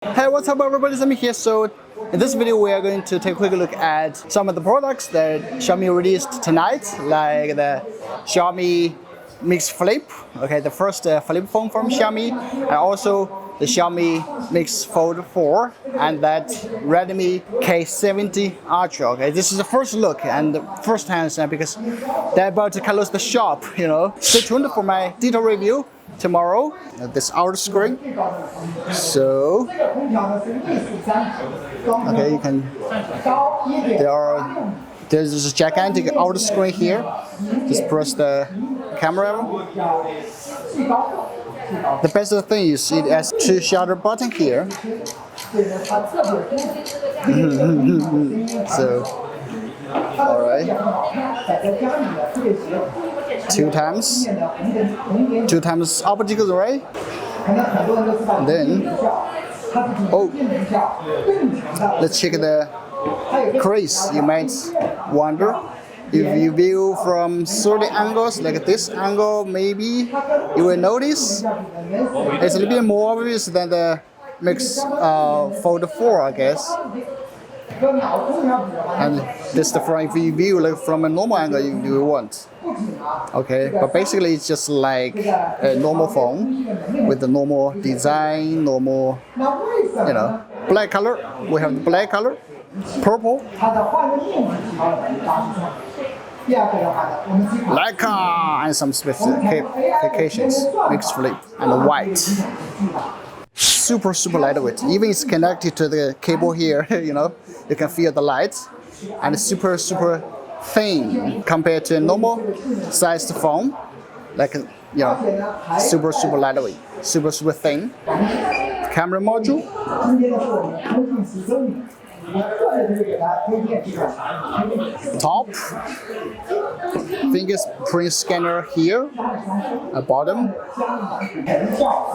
Hey, what's up everybody, Sami here. So in this video we are going to take a quick look at some of the products that Xiaomi released tonight, like the Xiaomi Mix Flip, okay, the first flip phone from Xiaomi, and also the Xiaomi Mix Fold 4 and that Redmi K70 Ultra. Okay, this is the first look and the first hand because they're about to close the shop, you know. Stay tuned for my detailed review tomorrow. This outer screen. So okay, you can. There's this gigantic outer screen here. Just press the camera. The best thing is it has two shutter buttons here. So, all right. Two times optical array. And then, let's check the crease. You might wonder if you view from certain angles, like this angle, maybe you will notice it's a little bit more obvious than the Mix Fold 4, I guess. And this is the front view, like from a normal angle you want. Okay, but basically it's just like a normal phone with the normal design, normal, you know, black color. We have the black color, purple, Leica, and some specifications, Mix Flip, and white. Super lightweight. Even it's connected to the cable here, you know, you can feel the light, and super thin compared to a normal sized phone, like, you know, super lightweight, super thin. Camera module. Top, fingerprint scanner here, at bottom.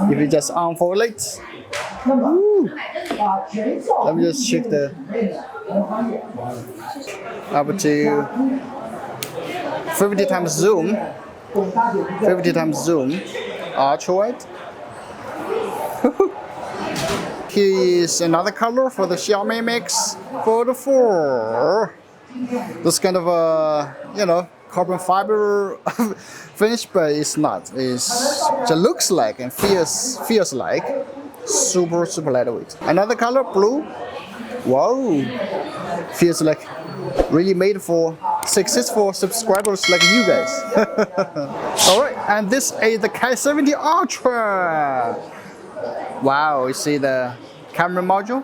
If you just unfold it, let me just check the up to 50 times zoom, ultra wide. Here is another color for the Xiaomi Mix Fold 4. This kind of you know, carbon fiber finish, but it's not. It just looks like and feels like super lightweight. Another color, blue. Wow, feels like really made for successful subscribers like you guys. All right, and this is the K70 Ultra. Wow, you see the camera module?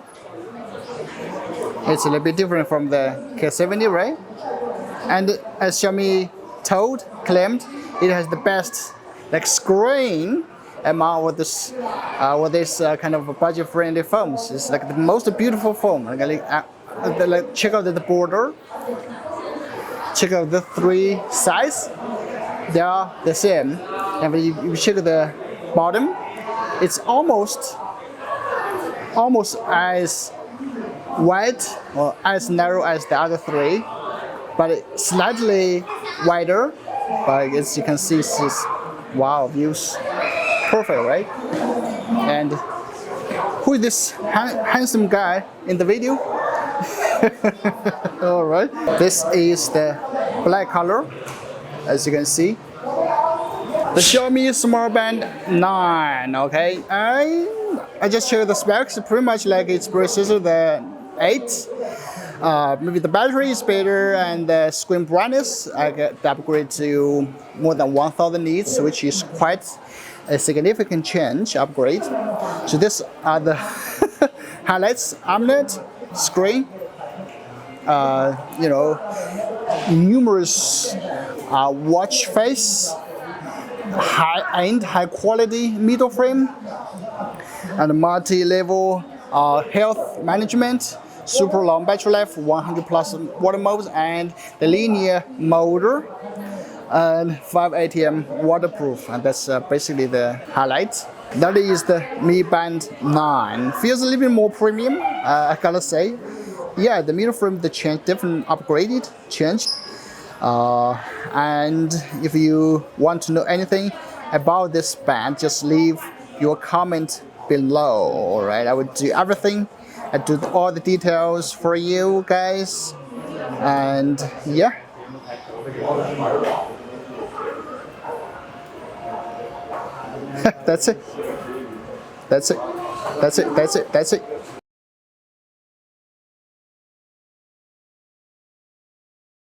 It's a little bit different from the K70, right? And as Xiaomi claimed, it has the best like screen among all this kind of budget-friendly phones. It's like the most beautiful phone. Like check out the border. Check out the three sides. They are the same. And when you check the bottom, it's almost as wide or as narrow as the other three, but it's slightly wider. But as you can see, it's just, wow, views perfect, right? And who is this handsome guy in the video? All right, this is the black color, as you can see. The Xiaomi Smart Band 9, okay? I just checked the specs, pretty much like it's processor the 8. Maybe the battery is better and the screen brightness, I get the upgrade to more than 1000 nits, which is quite a significant upgrade. So these are the highlights: AMOLED screen, you know, numerous watch face, high quality middle frame, and multi-level health management, super long battery life, 100 plus water modes, and the linear motor, and 5 ATM waterproof. And that's basically the highlight. That is the Mi Band 9. Feels a little bit more premium, I gotta say. Yeah, the middle frame, the change, definitely upgraded, changed. And if you want to know anything about this band, just leave your comment below. All right, I would do everything. I do all the details for you guys, and yeah. That's it. That's it. That's it. That's it. That's it.